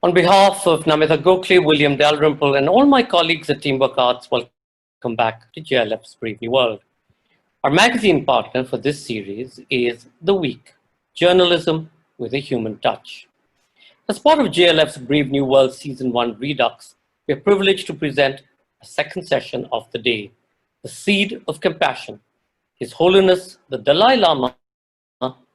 On behalf of Namita Gokhale, William Dalrymple, and all my colleagues at Teamwork Arts, welcome back to JLF's Brave New World. Our magazine partner for this series is The Week, Journalism with a Human Touch. As part of JLF's Brave New World Season 1 Redux, we are privileged to present a second session of the day, The Seed of Compassion, His Holiness the Dalai Lama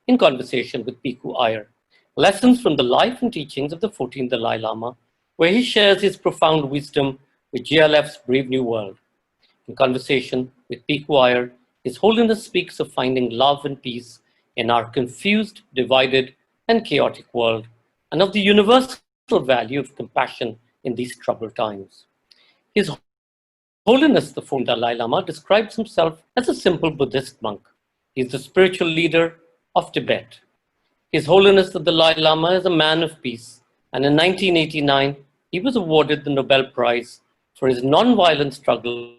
in conversation with Pico Iyer. Lessons from the life and teachings of the 14th Dalai Lama, where he shares his profound wisdom with JLF's Brave New World. In conversation with Pico Iyer, His Holiness speaks of finding love and peace in our confused, divided, and chaotic world, and of the universal value of compassion in these troubled times. His Holiness the 14th Dalai Lama describes himself as a simple Buddhist monk. He is the spiritual leader of Tibet. His Holiness the Dalai Lama is a man of peace, and in 1989, he was awarded the Nobel Prize for his non-violent struggle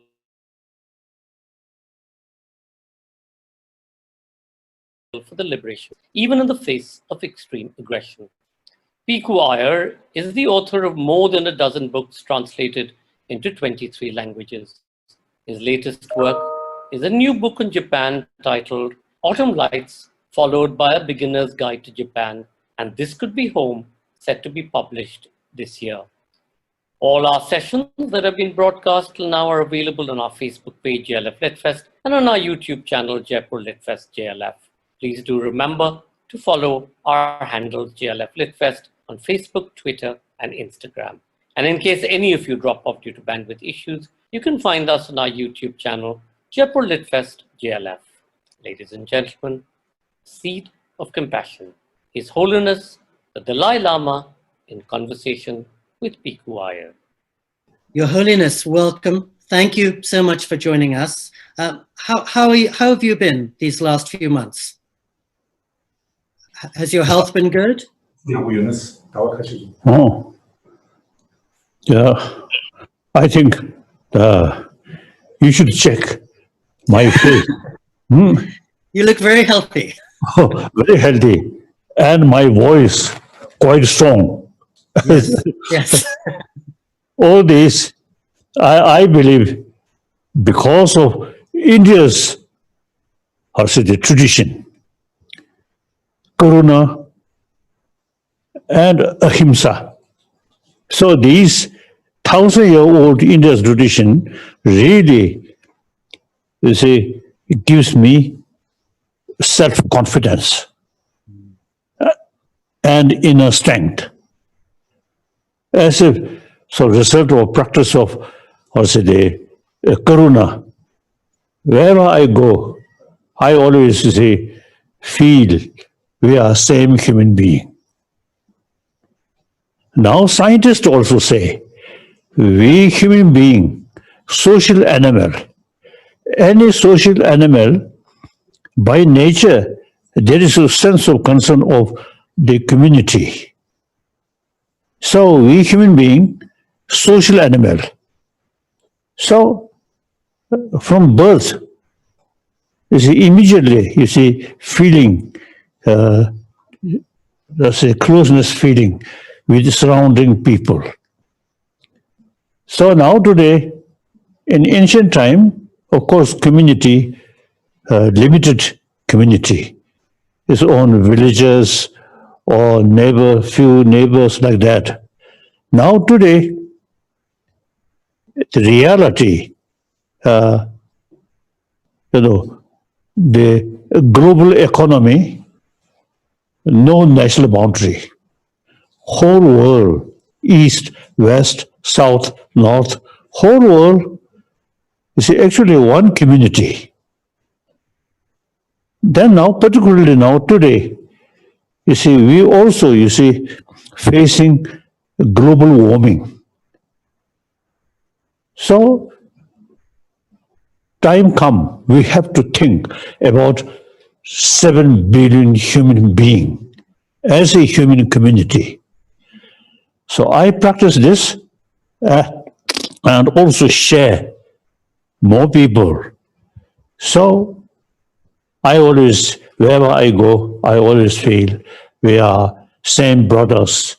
for the liberation, even in the face of extreme aggression. Pico Iyer is the author of more than a dozen books translated into 23 languages. His latest work is a new book on Japan titled Autumn Lights, followed by a beginner's guide to Japan, and This Could Be Home, set to be published this year. All our sessions that have been broadcast till now are available on our Facebook page, JLF Litfest, and on our YouTube channel, Jaipur Litfest JLF. Please do remember to follow our handles, JLF Litfest, on Facebook, Twitter, and Instagram. And in case any of you drop off due to bandwidth issues, you can find us on our YouTube channel, Jaipur Litfest JLF. Ladies and gentlemen, Seed of Compassion, His Holiness the Dalai Lama in conversation with Pico Iyer. Your Holiness, welcome. Thank you so much for joining us. How have you been these last few months? Has your health been good? Oh, yeah. I think you should check my face. You look very healthy. Oh, very healthy, and my voice quite strong. Yes. Yes. All this, I believe, because of India's, the tradition, Karuna and Ahimsa. So these 1,000-year-old India's tradition really, it gives me self-confidence and inner strength. As a result of practice of, Karuna, wherever I go, I always feel we are same human being. Now scientists also say, we human being, social animal, any social animal, by nature, there is a sense of concern of the community. So we human being, social animal. So from birth, immediately, feeling, closeness feeling with the surrounding people. So now today, in ancient time, of course, community, limited community, its own villages or few neighbors like that. Now today, the reality, the global economy, no national boundary. Whole world, east, west, south, north, whole world is actually one community. Then now, particularly now today, we also, facing global warming. So, time come, we have to think about 7 billion human beings as a human community. So I practice this and also share more people. So I always, wherever I go, I always feel we are same brothers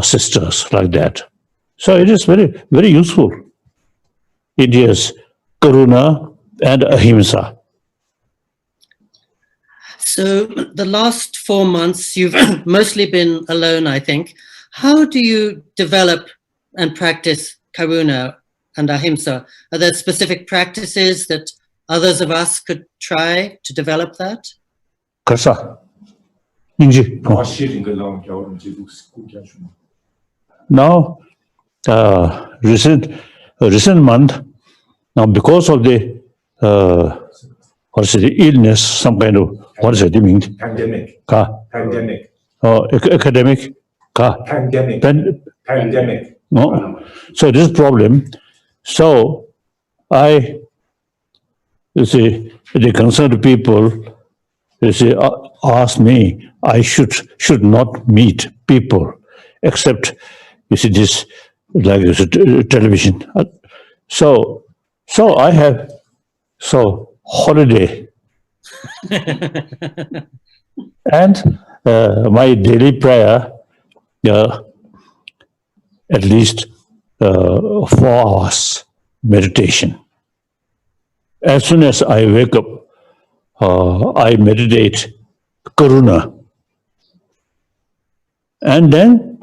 sisters like that. So it is very, very useful. India's Karuna and Ahimsa. So the last 4 months, you've mostly been alone, I think. How do you develop and practice Karuna and Ahimsa? Are there specific practices that others of us could try to develop that? Kasa. Inji. Now, recent month, now because of the illness, some kind of Pandemic. Pandemic. academic Pandemic. no. So this problem. So the concerned people, asked me I should not meet people except this like television. So I have holiday and my daily prayer at least 4 hours meditation. As soon as I wake up, I meditate Karuna. And then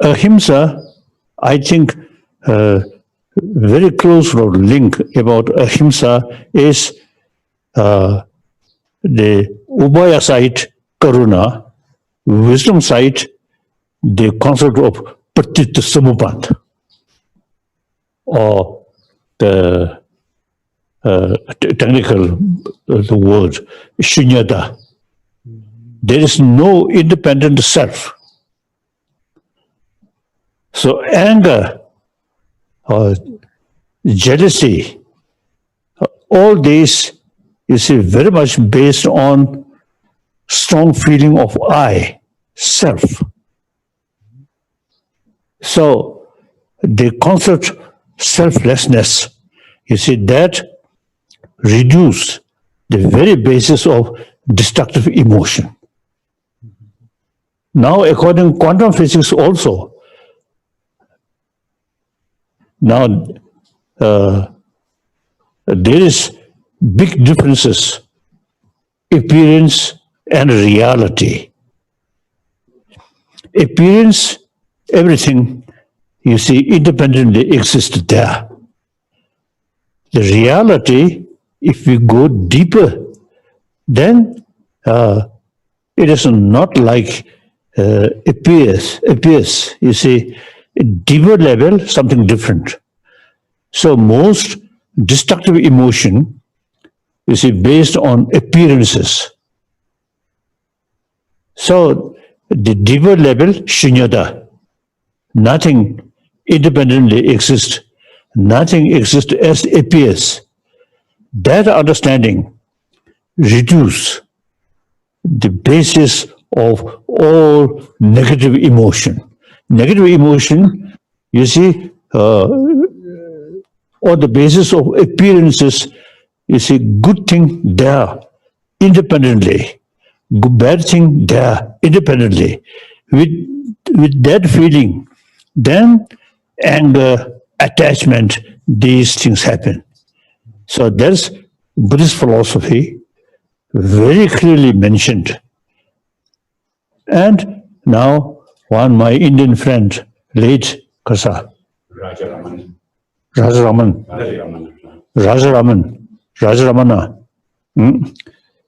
Ahimsa, I think very close link about Ahimsa is the Ubaya side Karuna, wisdom side, the concept of Patita Samupant, or the technical the word Shunyata. There is no independent self. So anger, jealousy, all these is very much based on strong feeling of I, self. So the concept selflessness, that reduce the very basis of destructive emotion. Now, according to quantum physics also, now there is big differences, appearance and reality. Appearance, everything, independently exists there. The reality, if we go deeper, then it is not like appears. Deeper level, something different. So most destructive emotion, based on appearances. So the deeper level, shunyata, nothing independently exists. Nothing exists as appears. That understanding reduces the basis of all negative emotion. Negative emotion, on the basis of appearances, good thing there independently, bad thing there independently. With that feeling, then anger, attachment, these things happen. So there's Buddhist philosophy very clearly mentioned. And now my Indian friend, late Kasa, Rajaramana.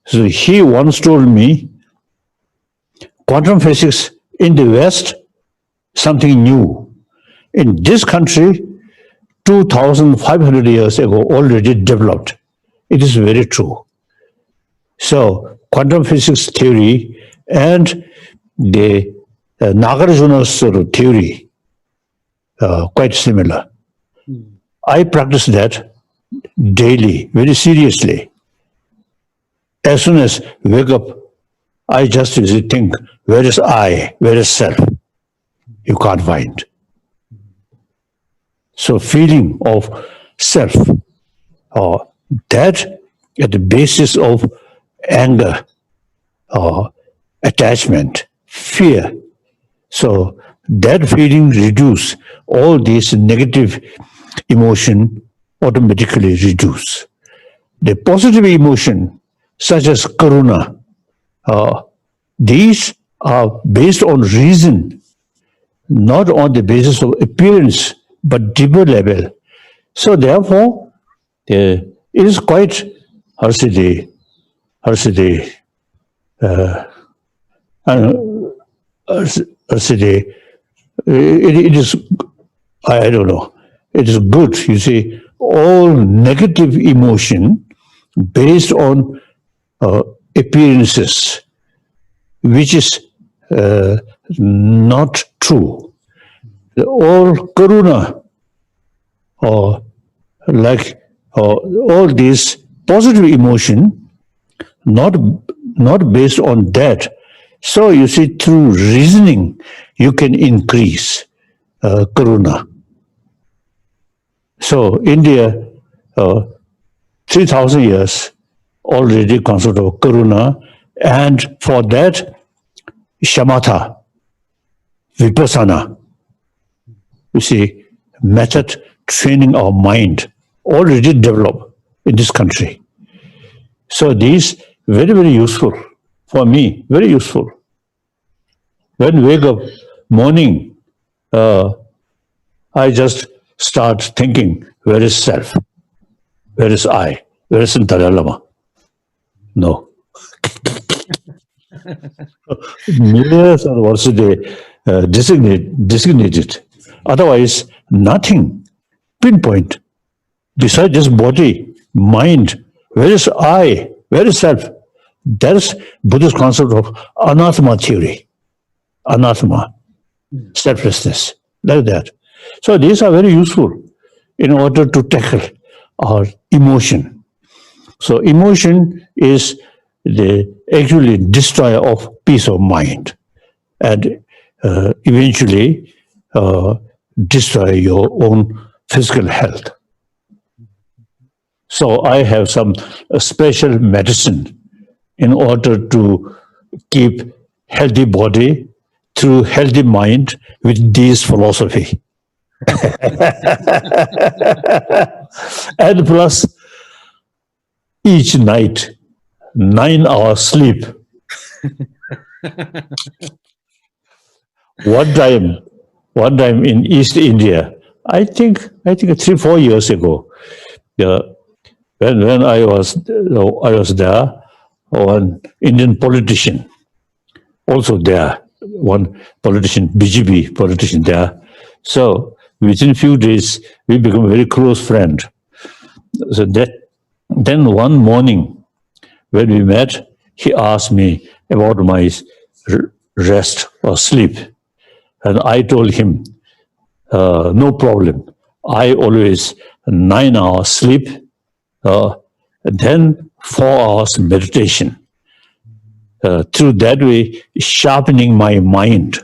So he once told me, quantum physics in the West, something new. In this country, 2,500 years ago, already developed. It is very true. So, quantum physics theory and the Nagarjuna's sort of theory, quite similar. I practice that daily, very seriously. As soon as I wake up, I just think, where is I, where is self? You can't find. So feeling of self, that at the basis of anger, attachment, fear. So that feeling reduce, all these negative emotion automatically reduce. The positive emotion, such as karuna, these are based on reason, not on the basis of appearance, but deeper level. So therefore, it is quite, how should they, it is, I don't know, it is good, you see, all negative emotion based on appearances, which is not true. All karuna, or like all these positive emotion, not based on that. So you see, through reasoning, you can increase karuna. So India, 3,000 years already concept of karuna, and for that, shamatha, vipassana, you see, method training our mind already developed in this country. So these very, very useful for me, very useful. When wake up morning, I just start thinking, where is self? Where is I? Where is Dalai Lama? No. Millions of words a day designated. Otherwise, nothing. Pinpoint. Besides this body, mind, where is I? Where is self? That is Buddhist concept of anathema theory. Anathema, selflessness, like that. So these are very useful in order to tackle our emotion. So emotion is the actually destroyer of peace of mind, and eventually destroy your own physical health. So I have some special medicine in order to keep healthy body through healthy mind with this philosophy. And plus, each night, 9 hours sleep. One time in East India, I think 3-4 years ago, when I was there, one Indian politician also there, one politician, BJP politician there. So within a few days, we become a very close friend. So then one morning, when we met, he asked me about my rest or sleep. And I told him, no problem. I always 9 hours sleep, then 4 hours meditation. Through that way, sharpening my mind,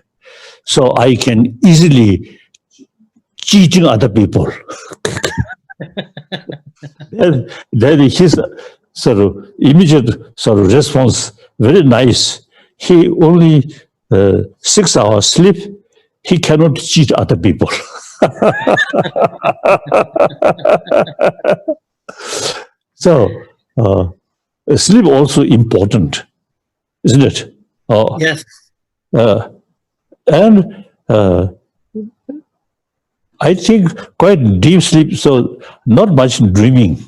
so I can easily cheating other people. then his sort of immediate sort of response, very nice. He only 6 hours sleep. He cannot cheat other people. So sleep also important, isn't it? Yes. And I think quite deep sleep, so not much dreaming.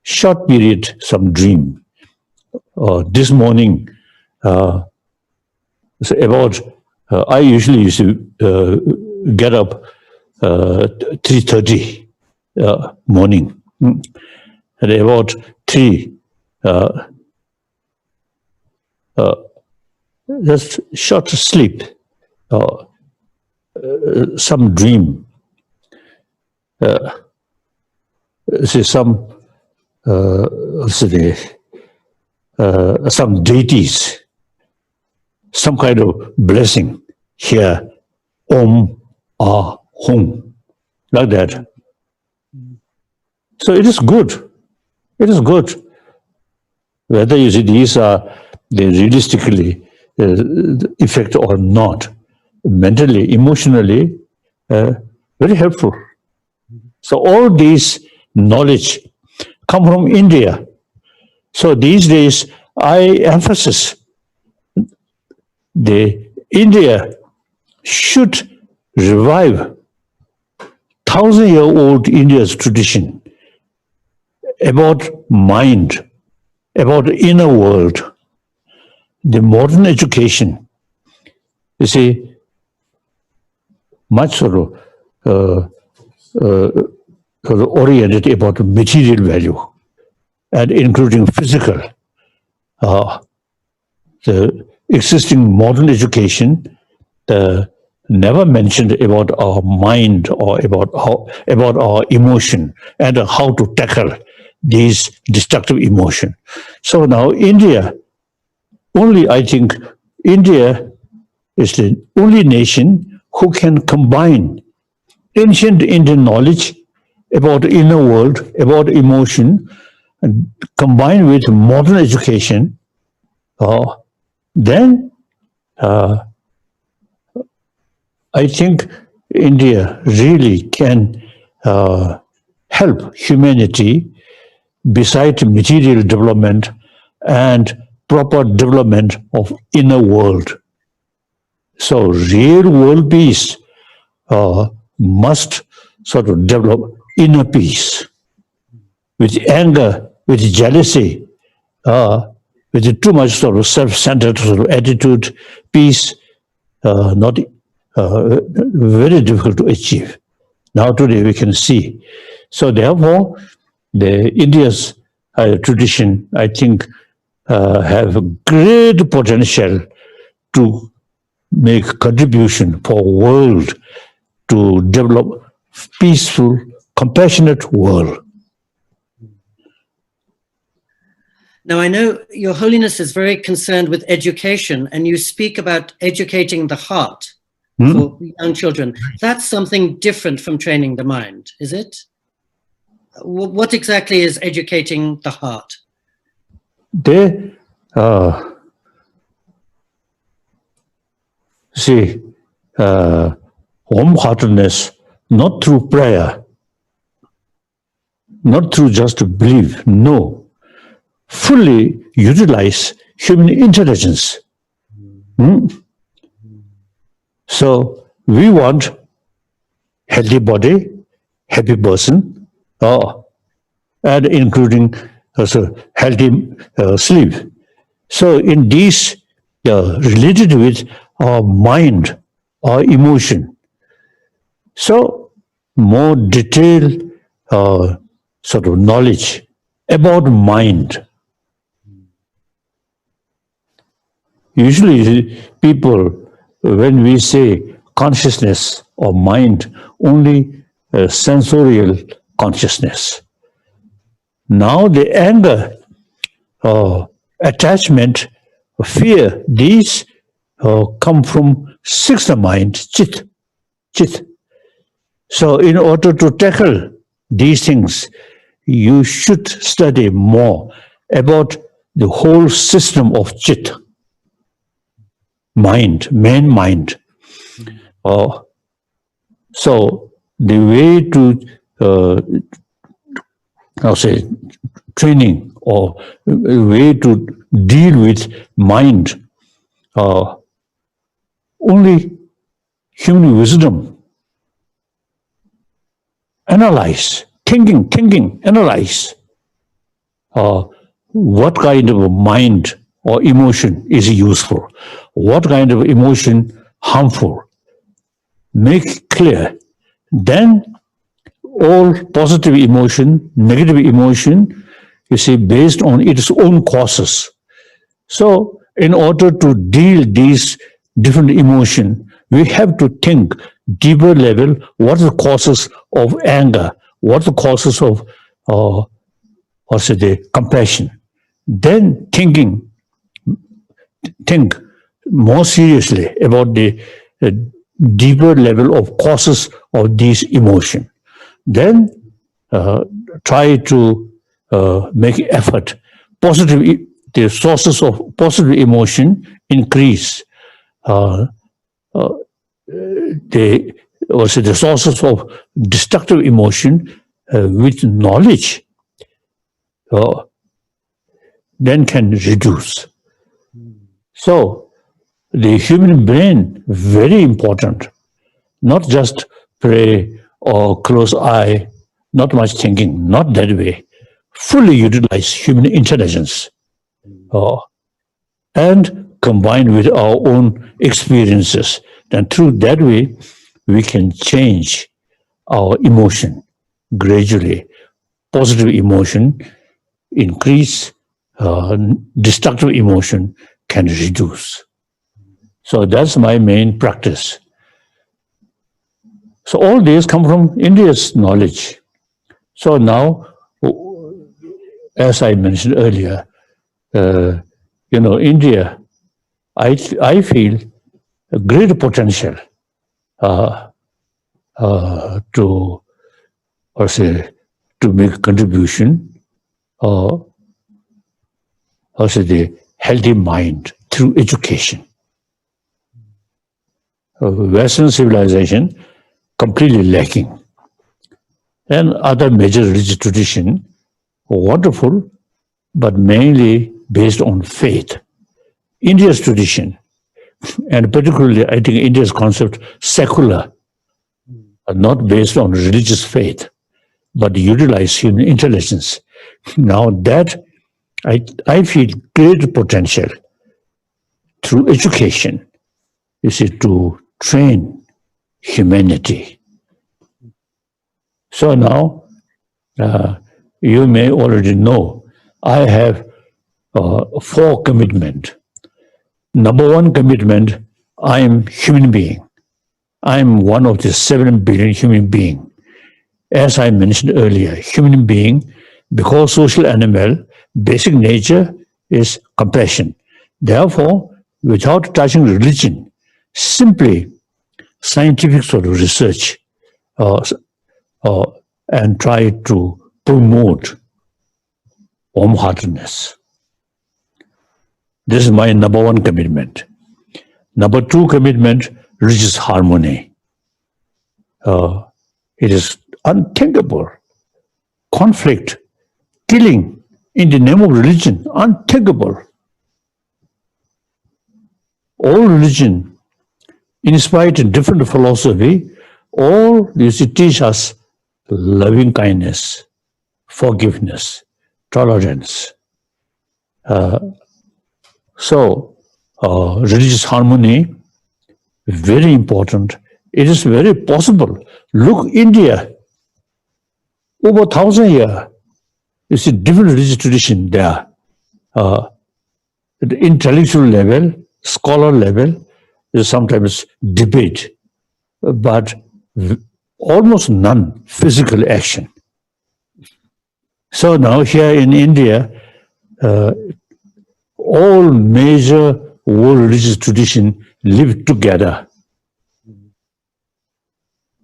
Short period, some dream. This morning, so about, I usually used to get up 3:30 morning. At about 3, just short sleep, some dream, some deities, some kind of blessing here, Om, Ah, Hum, like that. So it is good. It is good. Whether you see these are they realistically effect or not, mentally, emotionally, very helpful. So all these knowledge come from India. So these days, I emphasize the India should revive 1,000-year-old India's tradition about mind, about the inner world. The modern education, you see, much sort of oriented about material value, and including physical. The existing modern education never mentioned about our mind or about our emotion and how to tackle these destructive emotion. So now India, I think India is the only nation who can combine ancient Indian knowledge about the inner world, about emotion, and combined with modern education. Then I think India really can help humanity besides material development and proper development of inner world. So real world peace must sort of develop inner peace. With anger, with jealousy, with too much sort of self-centered sort of attitude, peace, not very difficult to achieve. Now today we can see. So therefore, the India's tradition, I think, have great potential to make contribution for world to develop peaceful, compassionate world. Now, I know Your Holiness is very concerned with education, and you speak about educating the heart for young children. That's something different from training the mind, is it? What exactly is educating the heart? They see wholeheartedness not through prayer, not through just belief, no. Fully utilize human intelligence. So we want healthy body, happy person, and including also healthy sleep. So in these related with our mind, our emotion. So more detailed sort of knowledge about mind. Usually people, when we say consciousness or mind, only sensorial consciousness. Now the anger, attachment, fear, these come from sixth mind, chit. So in order to tackle these things, you should study more about the whole system of chit. Mind, main mind. So the way to, I'll say, training or way to deal with mind, only human wisdom. Analyze, thinking, analyze. What kind of a mind or emotion is useful? What kind of emotion harmful? Make clear. Then all positive emotion, negative emotion, you see, based on its own causes. So in order to deal these different emotion, we have to think deeper level, what are the causes of anger? What are the causes of the compassion? Then think more seriously about the deeper level of causes of these emotion. Then try to make effort. The sources of positive emotion increase. the sources of destructive emotion with knowledge, then can reduce. So the human brain, very important, not just pray or close eye, not much thinking, not that way. Fully utilize human intelligence and combine with our own experiences. Then through that way, we can change our emotion gradually. Positive emotion increase, destructive emotion can reduce. So that's my main practice. So all these come from India's knowledge. So now, as I mentioned earlier, India, I feel a great potential to make a contribution, the healthy mind through education. Western civilization completely lacking, and other major religious tradition wonderful, but mainly based on faith. India's tradition, and particularly I think India's concept secular, are not based on religious faith, but utilize human intelligence. Now that I feel great potential through education, to train humanity. So now, you may already know, I have 4 commitments. Number 1 commitment, I am human being. I am one of the 7 billion human beings. As I mentioned earlier, human being, because social animal, basic nature is compassion. Therefore, without touching religion, simply scientific sort of research and try to promote warm-heartedness. This is my number 1 commitment. Number 2 commitment, religious harmony. It is unthinkable. Conflict, killing in the name of religion, unthinkable. All religion, in spite of different philosophy, all these teach us loving kindness, forgiveness, tolerance. So, religious harmony, very important. It is very possible. Look, India, over 1,000 years, you see different religious tradition there. At the intellectual level, scholar level, there's sometimes debate, but almost none physical action. So now here in India, all major world religious tradition live together.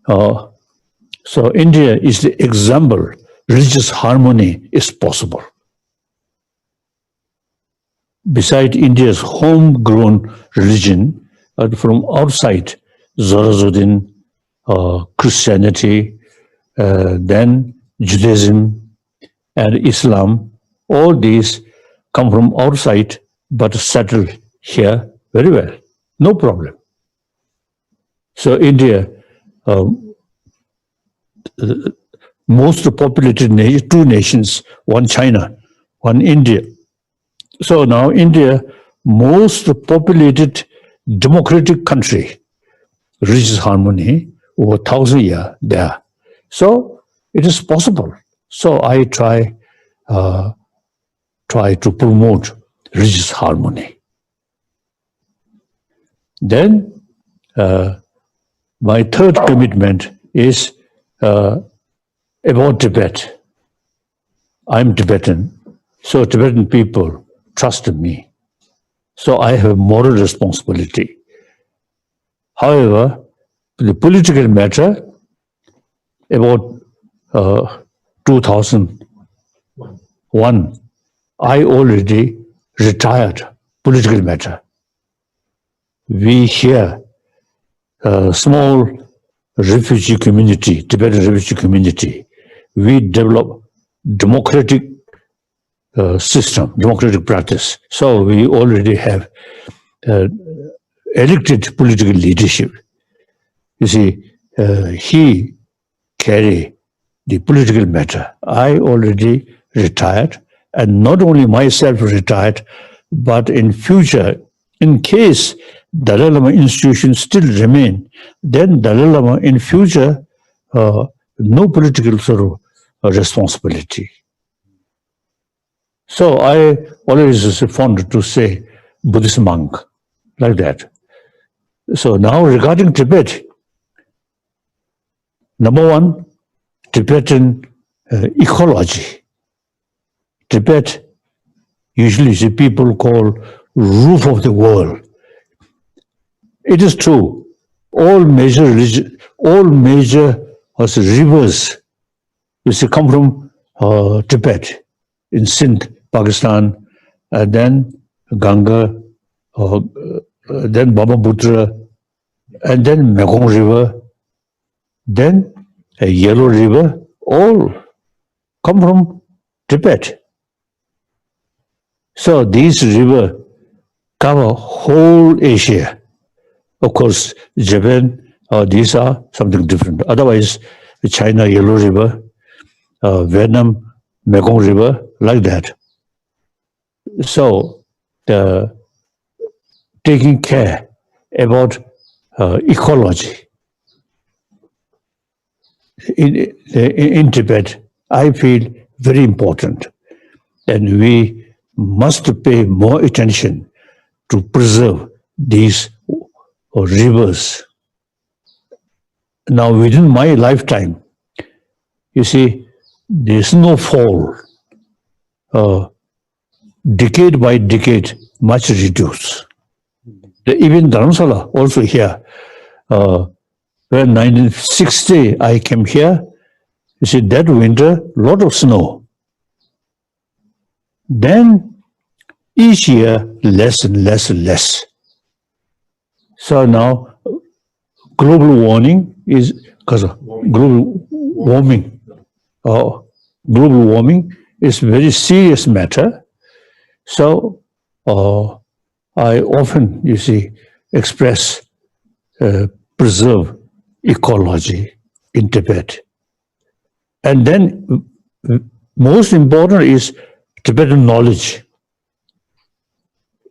So India is the example. Religious harmony is possible. Besides India's homegrown religion, from outside, Zoroastrianism, Christianity, then Judaism and Islam, all these come from outside but settle here very well. No problem. So India, most populated 2 nations, one China, one India. So now India, most populated democratic country, religious harmony over 1,000 years there. So it is possible. So I try to promote religious harmony. Then my 3rd commitment is about Tibet. I'm Tibetan, so Tibetan people trust me. So I have moral responsibility. However, the political matter, about 2001, I already retired political matter. We here small refugee community, Tibetan refugee community, we develop democratic system, democratic practice. So we already have elected political leadership. You see, he carry the political matter. I already retired, and not only myself retired, but in future, in case Dalai Lama institution still remain, then Dalai Lama in future, no political sort of responsibility. So I always is fond to say Buddhist monk, like that. So now regarding Tibet, number one, Tibetan ecology. Tibet, usually the people call roof of the world. It is true. All major rivers, you see, come from Tibet, in Sindh, Pakistan, and then Ganga, then Brahmaputra, and then Mekong River, then a Yellow River, all come from Tibet. So these rivers cover whole Asia. Of course, Japan, these are something different. Otherwise, China, Yellow River, Vietnam, Mekong River, like that. So, taking care about ecology in Tibet, I feel very important. And we must pay more attention to preserve these rivers. Now, within my lifetime, you see, the snowfall, decade by decade, much reduced. Even Dharamsala, also here, when 1960 I came here, you see, that winter, lot of snow. Then, each year, less and less and less. So now, global warming is because of global warming. Global warming is a very serious matter. So I often, you see, express preserve ecology in Tibet. And then most important is Tibetan knowledge.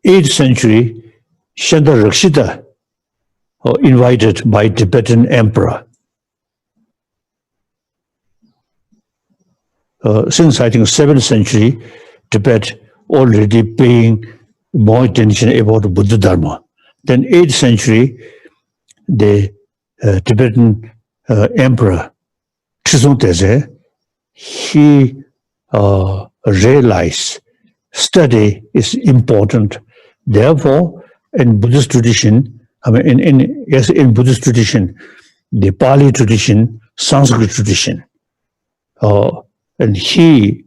8th century, Shanta Rakshita invited by Tibetan emperor. Since I think 7th century, Tibet already paying more attention about Buddha Dharma. Then 8th century, the Tibetan emperor Trizong Teze, he realized study is important. Therefore, in Buddhist tradition, in Buddhist tradition, the Pali tradition, Sanskrit tradition, and he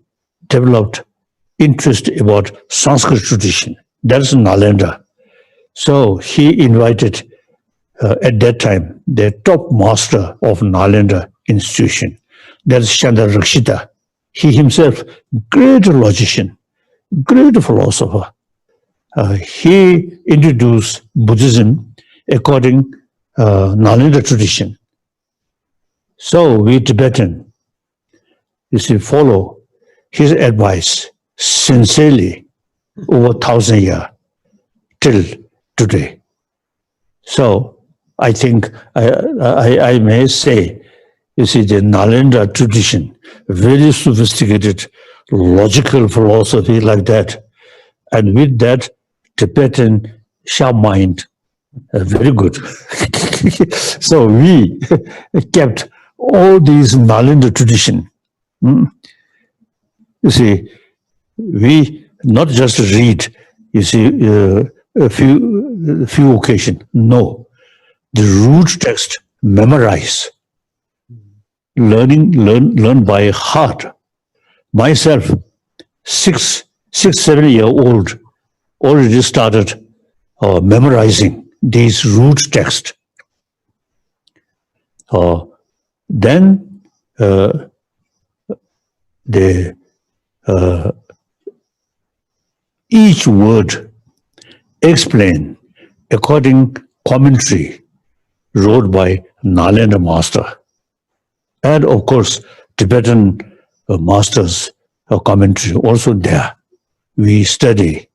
developed interest about Sanskrit tradition. That's Nalanda. So he invited, at that time, the top master of Nalanda institution. That's Shanta Rakshita. He himself, great logician, great philosopher. He introduced Buddhism according Nalanda tradition. So we Tibetan, you see, follow his advice sincerely over 1,000 years till today. So I think I may say, you see, the Nalanda tradition, very sophisticated, logical philosophy like that. And with that, Tibetan sharp mind, very good. So we kept all these Nalanda tradition. You see, we not just read, you see, a few occasions. No, the root text memorize, learn by heart. Myself, 7-year-old, already started memorizing these root text. Then each word explained according commentary wrote by Nalanda master, and of course Tibetan masters commentary also there. We study.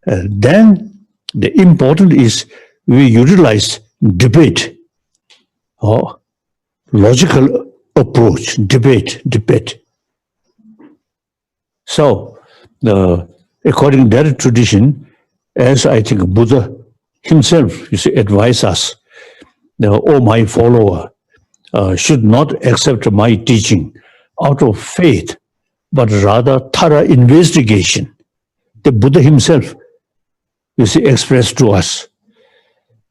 Then the important is we utilize debate or logical approach, debate. So, according to that tradition, as I think Buddha himself advised us, oh my follower, should not accept my teaching out of faith, but rather thorough investigation. The Buddha himself, expressed to us.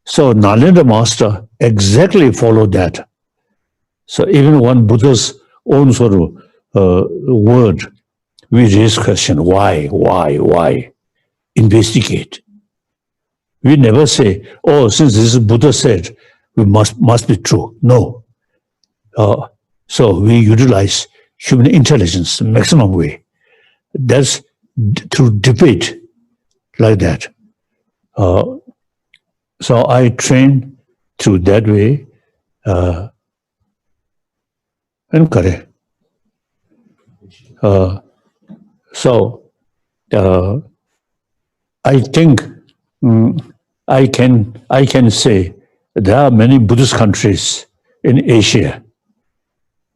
So Nalanda master exactly followed that. So even one Buddha's own sort of word, we raise question, why? Investigate. We never say, oh, since this is Buddha said, we must be true. No. So we utilize human intelligence the maximum way. That's through debate like that. So I train through that way. And correct. So I think I can say there are many Buddhist countries in Asia,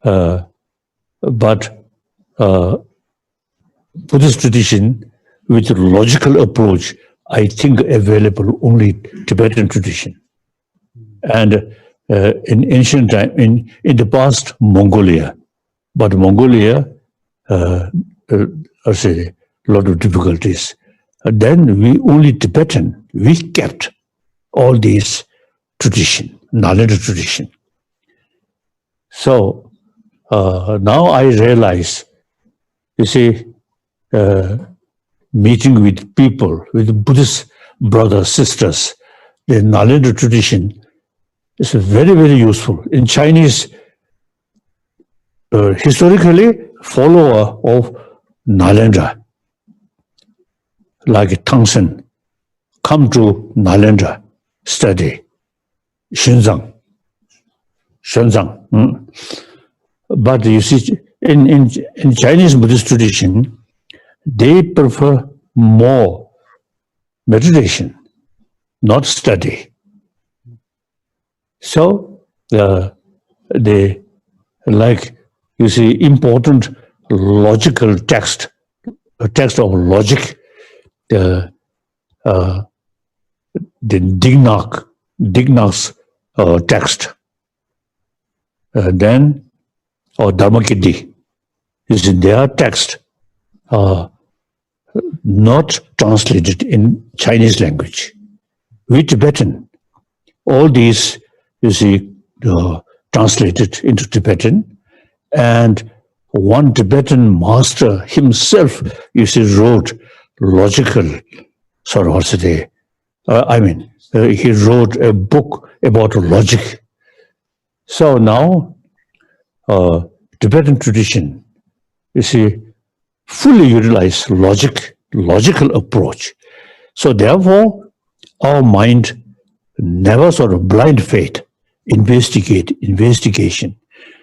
but Buddhist tradition with logical approach, I think available only Tibetan tradition. And in ancient time, in the past, Mongolia, but Mongolia has a lot of difficulties. Then we only Tibetan, we kept all these tradition, Nalanda tradition. So now I realize, meeting with people, with Buddhist brothers, sisters, the Nalanda tradition is very, very useful. In Chinese, historically, follower of Nalanda, like Tangsen, come to Nalanda, study, Xuanzang. But you see, in Chinese Buddhist tradition, they prefer more meditation, not study. So they like, important logical text, a text of logic, the Dignak's text. Then, or Dharmakiddi is in their text, not translated in Chinese language. We Tibetan, all these, translated into Tibetan, and one Tibetan master himself, wrote logical, he wrote a book about logic. So now, Tibetan tradition, fully utilize logical approach. So therefore, our mind never blind faith, investigation.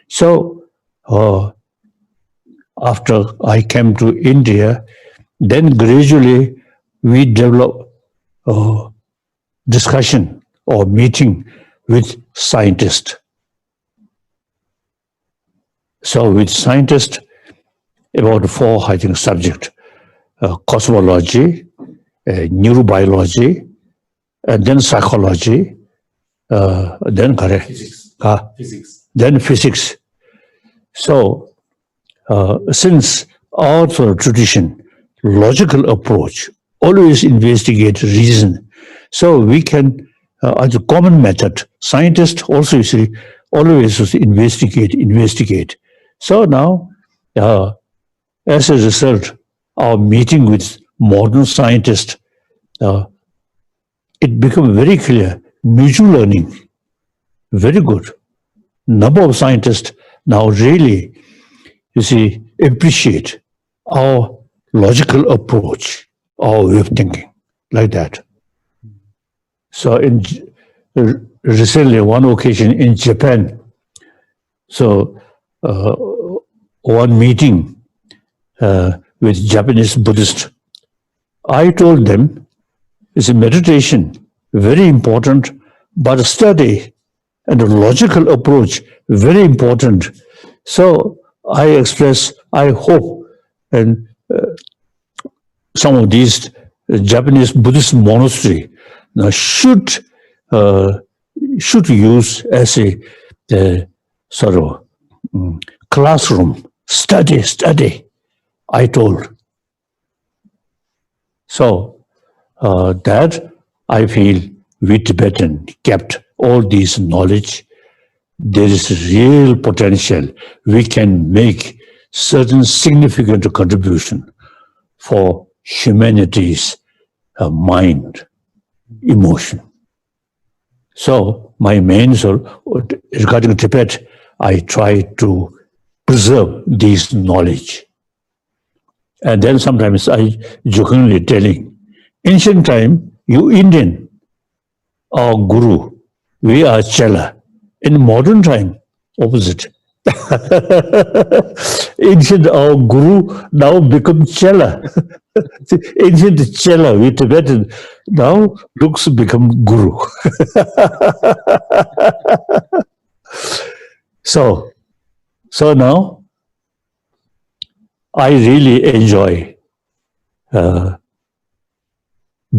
So after I came to India, then gradually we develop discussion or meeting with scientists. So with scientists, about 4, I think, subjects, cosmology, neurobiology, and then psychology, then physics. Then physics. So since our tradition, logical approach, always investigate, reason, so we can, as a common method, scientists also always investigate. So now, as a result, our meeting with modern scientists, it becomes very clear, mutual learning, very good. number of scientists now really, you see, appreciate our logical approach, our way of thinking, like that. So recently, one occasion in Japan, so one meeting with Japanese Buddhists, I told them, it's a meditation, very important, but study and a logical approach, very important. So I express, I hope, and some of these Japanese Buddhist monastery should use as a sort of classroom, study, I told. So that I feel we Tibetan kept all these knowledge. There is real potential. We can make certain significant contribution for humanity's mind, emotion. So my main regarding Tibet, I try to preserve this knowledge. And then sometimes I jokingly telling, ancient time, you Indian, our guru, we are Chela. In modern time, opposite. Ancient our guru now become Chela. Ancient Chela, we Tibetan, now looks become guru. So now I really enjoy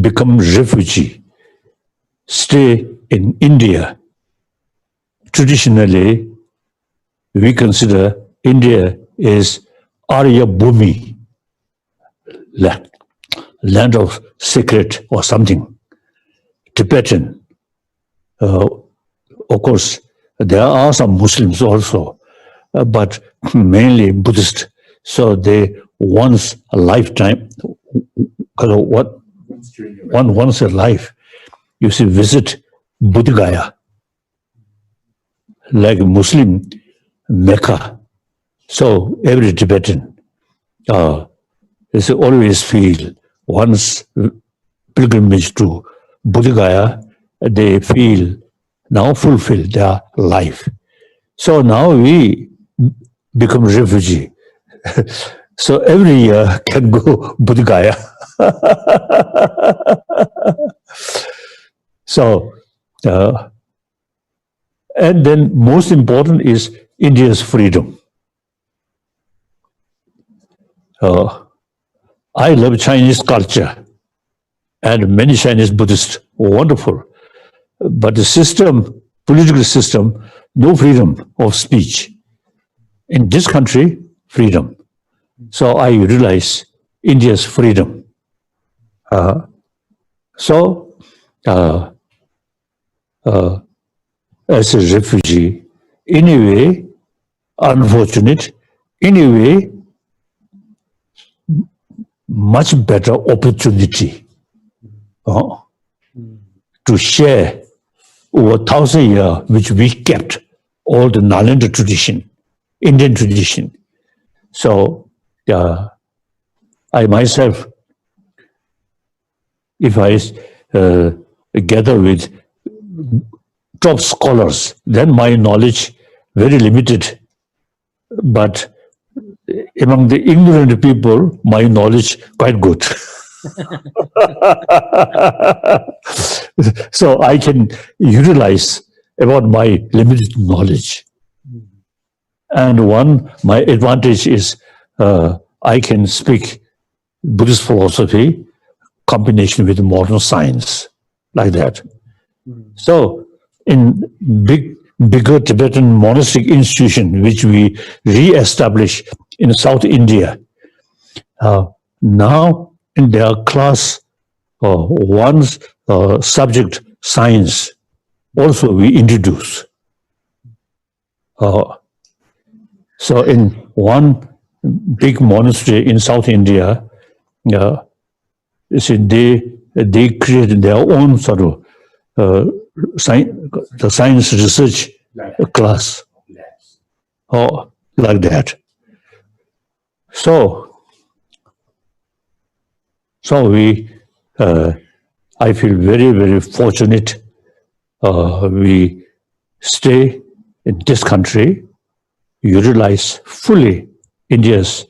become refugee, stay in India. Traditionally, we consider India is Arya Bhumi, land of secret or something. Tibetan. Of course, there are some Muslims also, but mainly Buddhist. So they once a lifetime, once a life, you see, visit Bodh Gaya, like Muslim Mecca. So every Tibetan is always feel once pilgrimage to Bodh Gaya, they feel now fulfill their life. So now we become refugee. So every year can go Bodh Gaya. So, and then most important is India's freedom. I love Chinese culture and many Chinese Buddhists, wonderful. But the system, political system, no freedom of speech. In this country, freedom. So I realize India's freedom. As a refugee, in a way, unfortunate, in a way, much better opportunity to share over 1,000 years, which we kept all the Nalanda tradition, Indian tradition. So I myself, if I gather with top scholars, then my knowledge very limited. But among the ignorant people, my knowledge quite good. So I can utilize about my limited knowledge. And my advantage is I can speak Buddhist philosophy combination with modern science, like that. So in bigger Tibetan monastic institution, which we re-established in South India, now in their class, one subject, science, also we introduce. So in one big monastery in South India, you see, they created their own sort of the science research class. or like that. So I feel very, very fortunate. We stay in this country, utilize fully India's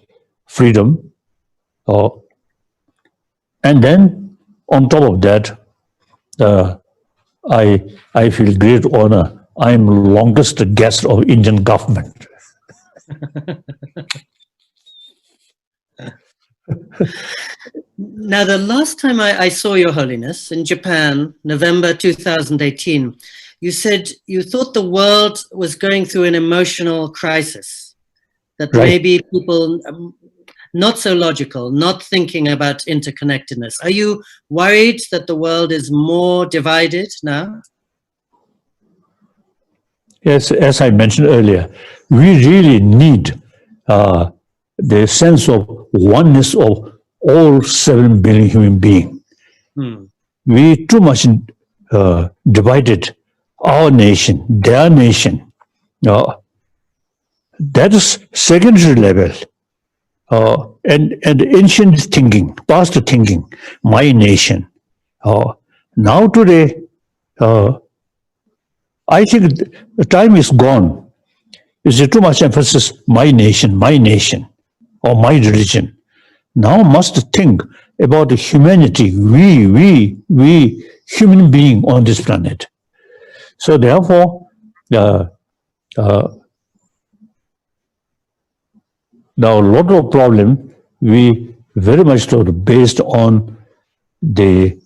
freedom, and then on top of that, I feel great honor. I am longest guest of Indian government. Now, the last time I saw Your Holiness in Japan, November 2018, you said you thought the world was going through an emotional crisis, that Right. maybe people not so logical, not thinking about interconnectedness. Are you worried that the world is more divided now? Yes, as I mentioned earlier, we really need the sense of oneness of all 7 billion human beings. We too much divided our nation, their nation. That is secondary level. And ancient thinking, past thinking, my nation. Now today, I think the time is gone. Is too much emphasis, my nation, or my religion. Now must think about the humanity, we human being on this planet. So therefore, now a lot of problem we very much sort of based on the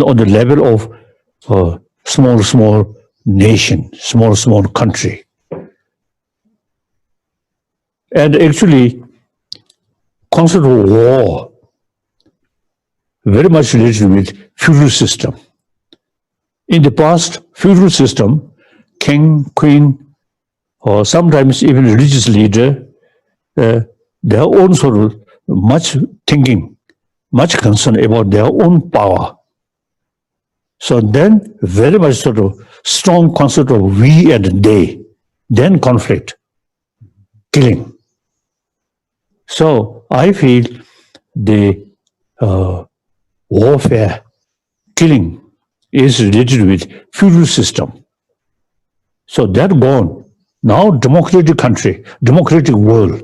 on the level of small nation, small country. And actually, concept of war very much related with feudal system. In the past, feudal system, king, queen, or sometimes even religious leader, their own sort of much thinking, much concern about their own power. So then very much sort of strong concept of we and they, then conflict, killing. So I feel the warfare, killing is related with feudal system. So that gone. Now democratic country, democratic world.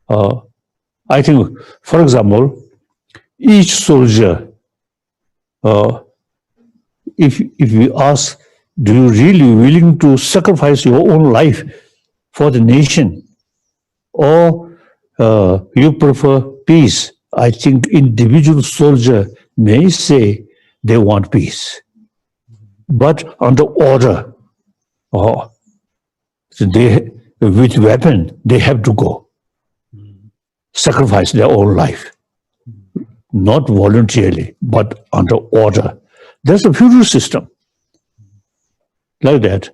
I think, for example, each soldier, if we ask, do you really willing to sacrifice your own life for the nation, or you prefer peace? I think individual soldier may say they want peace, but under order, they with weapon they have to go sacrifice their own life, not voluntarily, but under order. There's a feudal system like that.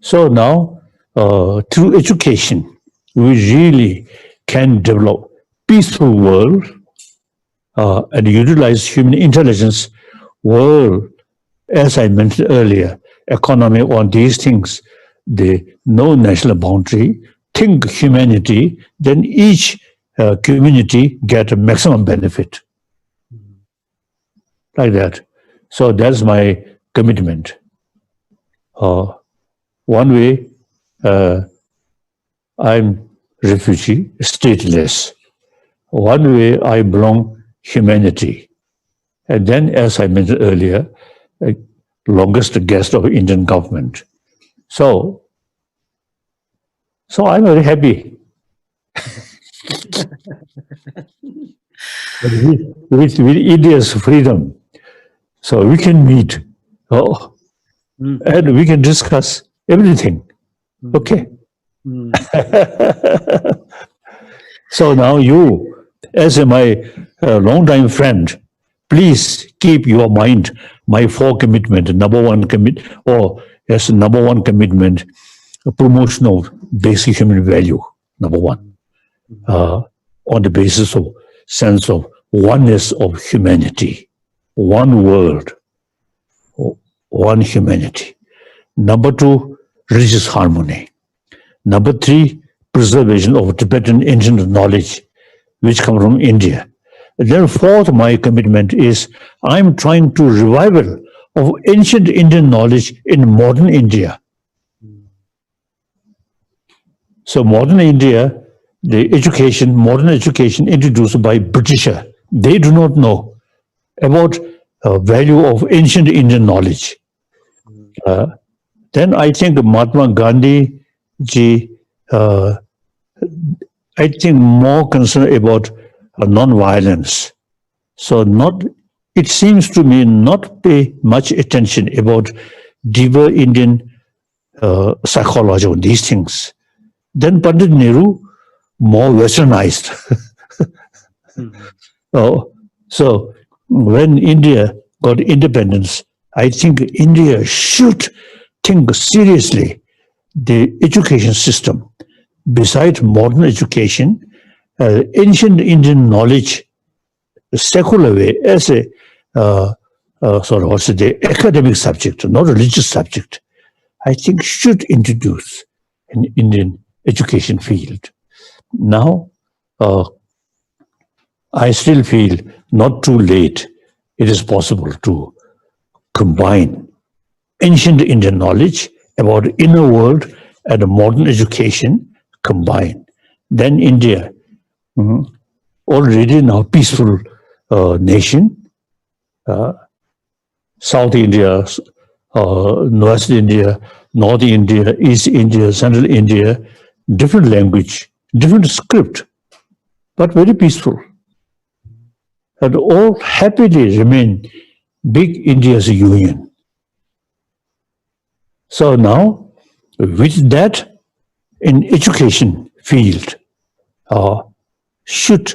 So now, through education, we really can develop peaceful world and utilize human intelligence world. As I mentioned earlier, economy on these things, the no national boundary, think humanity, then each community get a maximum benefit. Like that. So that's my commitment. One way, I'm refugee, stateless. One way, I belong humanity. And then, as I mentioned earlier, longest guest of Indian government. So I'm very happy. with India's freedom. So we can meet, and we can discuss everything. Okay. So now you, as my long-time friend, please keep your mind, my 4 commitment, number one commitment, promotion of basic human value, number 1, on the basis of sense of oneness of humanity, one world, one humanity. Number two, religious harmony. Number three, preservation of Tibetan ancient knowledge, which come from India. And then fourth, my commitment is I'm trying to revival of ancient Indian knowledge in modern India. So modern India, the education, modern education introduced by Britisher, they do not know about value of ancient Indian knowledge. Then I think Mahatma Gandhi ji, I think more concerned about non-violence. So it seems to me not pay much attention about deeper Indian psychology on these things. Then Pandit Nehru, more westernized. So when India got independence, I think India should think seriously the education system. Besides modern education, ancient Indian knowledge, secular way, as a the academic subject, not religious subject, I think should introduce in Indian education field. Now, I still feel not too late. It is possible to combine ancient Indian knowledge about inner world and modern education combined. Then India, already now peaceful nation, South India, West India, North India, East India, Central India, different language, different script, but very peaceful. And all happily remain big India's union. So now, with that, in education field, should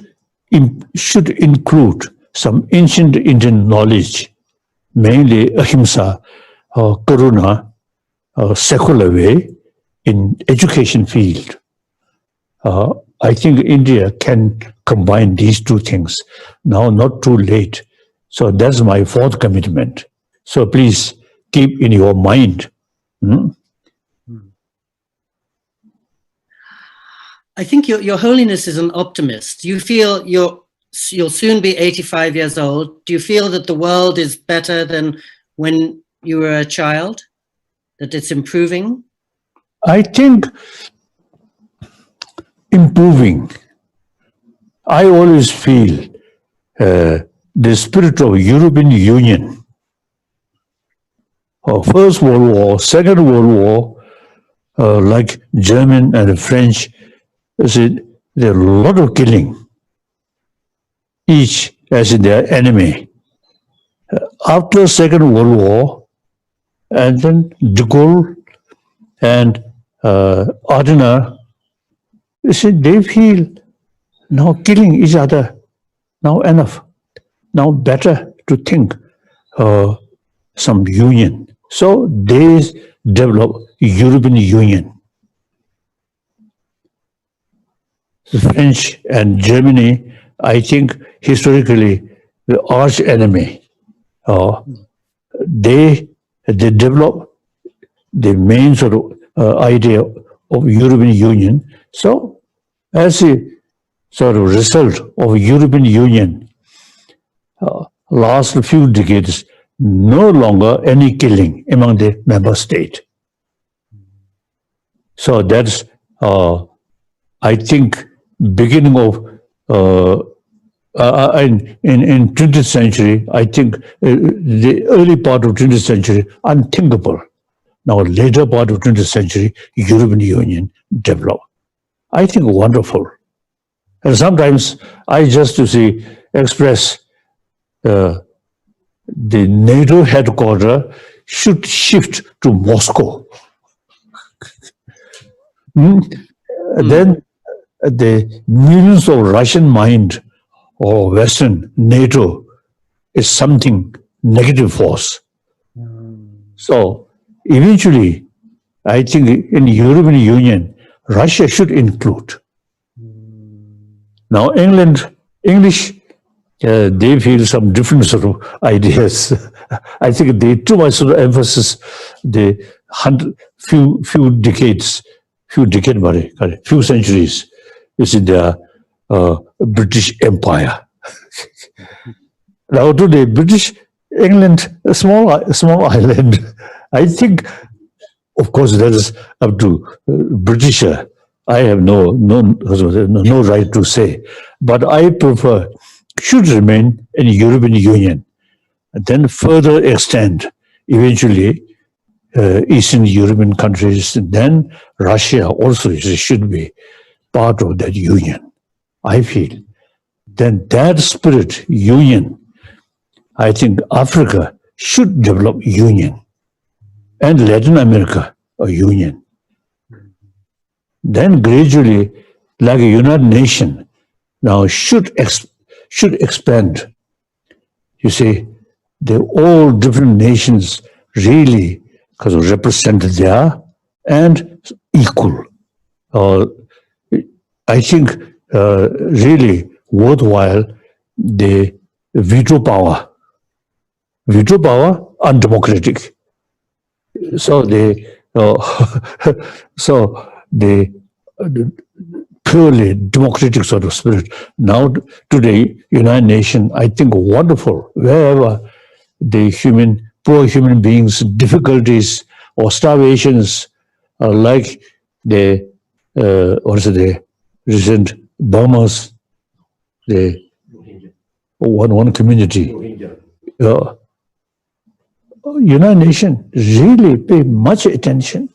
include some ancient Indian knowledge, mainly ahimsa, karuna, secular way in education field. I think India can combine these two things. Now, not too late. So that's my fourth commitment. So please keep in your mind. I think your Holiness is an optimist. You feel you'll soon be 85 years old. Do you feel that the world is better than when you were a child? That it's improving? I think improving. I always feel the spirit of European Union, First World War, Second World War, like German and French, there are a lot of killing, each as in their enemy. After Second World War, and then de Gaulle and Adenauer, they feel now killing each other, now enough, now better to think some union. So they develop European Union. The French and Germany, I think historically the arch enemy. They develop the main sort of idea of European Union. So as a sort of result of European Union, last few decades, no longer any killing among the member states. So that's, I think, beginning of in 20th century, I think the early part of 20th century, unthinkable. Now, later part of 20th century, European Union developed. I think wonderful. And sometimes I just to see express the NATO headquarters should shift to Moscow. Then the millions of Russian mind or Western NATO is something negative force. So eventually, I think in European Union, Russia should include. Now English they feel some different sort of ideas. I think they too much sort of emphasis the few decades, few centuries is in the British Empire. Now today, British England, a small island. I think, of course, that is up to Britisher. I have no right to say, but I prefer should remain in European Union, and then further extend eventually Eastern European countries, and then Russia also should be part of that union. I feel then that spirit union. I think Africa should develop union, and Latin America a union. Then gradually, like a United Nations, now should expand. You see, all different nations really represented there and equal. I think really worthwhile the veto power undemocratic. So the purely democratic sort of spirit. Now today, United Nations, I think wonderful. Wherever the poor human beings, difficulties or starvations, like the recent Burma's, the one community. United Nations really pay much attention.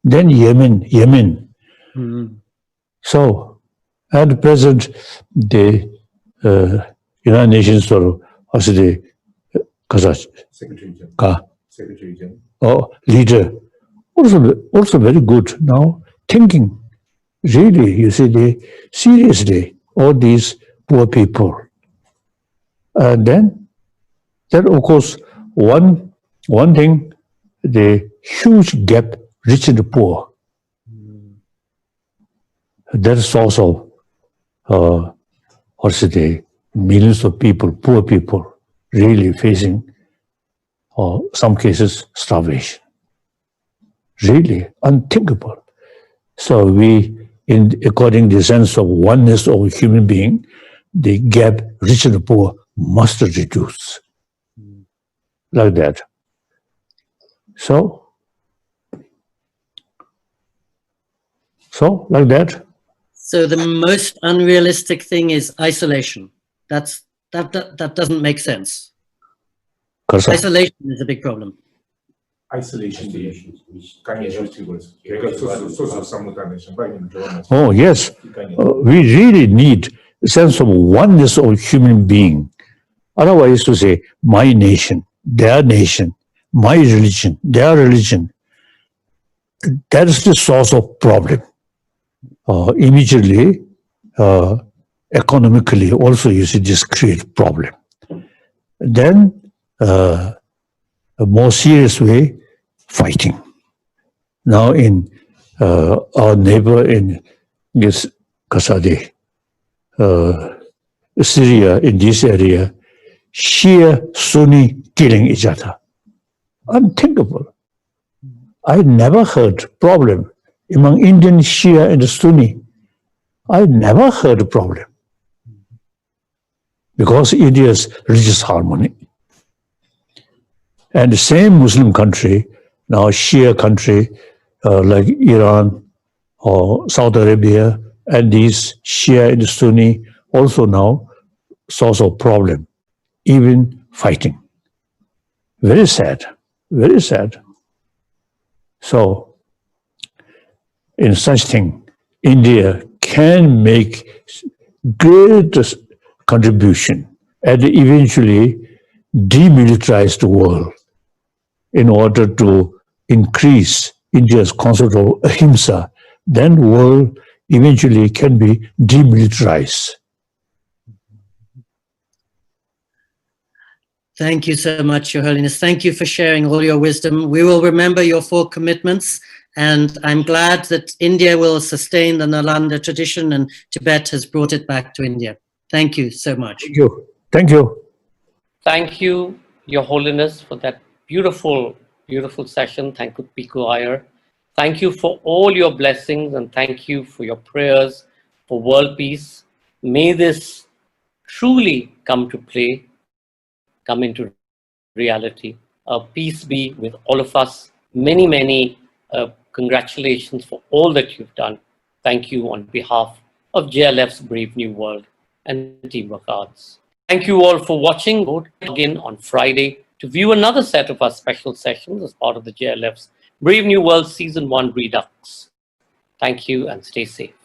Then Yemen. Mm-hmm. So at present, the United Nations sort of the Secretary General, leader, also very good now thinking. Really, you see, seriously, all these poor people. And then of course, one thing, the huge gap, rich and poor. That is also, millions of people, poor people, really facing, some cases, starvation. Really unthinkable. So according to the sense of oneness of a human being, the gap, rich and poor, must reduce. Like that. So like that. So the most unrealistic thing is isolation. That doesn't make sense. Isolation is a big problem. Isolation. Oh yes, we really need a sense of oneness of human being. Otherwise, to say my nation, their nation, my religion, their religion, that is the source of problem. Immediately, economically, also you see this create problem. Then, a more serious way, fighting. Now in our neighbor in this Kasadi, Syria, in this area, Shia, Sunni killing each other. Unthinkable. I never heard problem among Indian Shia and Sunni. I never heard a problem because India's religious harmony. And the same Muslim country, now Shia country, like Iran or Saudi Arabia, and these Shia and Sunni also now source of problem, even fighting. Very sad, very sad. So, in such thing, India can make great contribution and eventually demilitarize the world in order to increase India's concept of ahimsa. Then world eventually can be demilitarized. Thank you so much, Your Holiness. Thank you for sharing all your wisdom. We will remember your 4 commitments, and I'm glad that India will sustain the Nalanda tradition and Tibet has brought it back to India. Thank you so much. Thank you. Thank you. Thank you, Your Holiness, for that beautiful, beautiful session. Thank you, Pico Iyer. Thank you for all your blessings, and thank you for your prayers for world peace. May this truly come to play, come into reality. Peace be with all of us. Many, many congratulations for all that you've done. Thank you on behalf of JLF's Brave New World and Teamwork Arts. Thank you all for watching. Again on Friday to view another set of our special sessions as part of the JLF's Brave New World Season 1 Redux. Thank you and stay safe.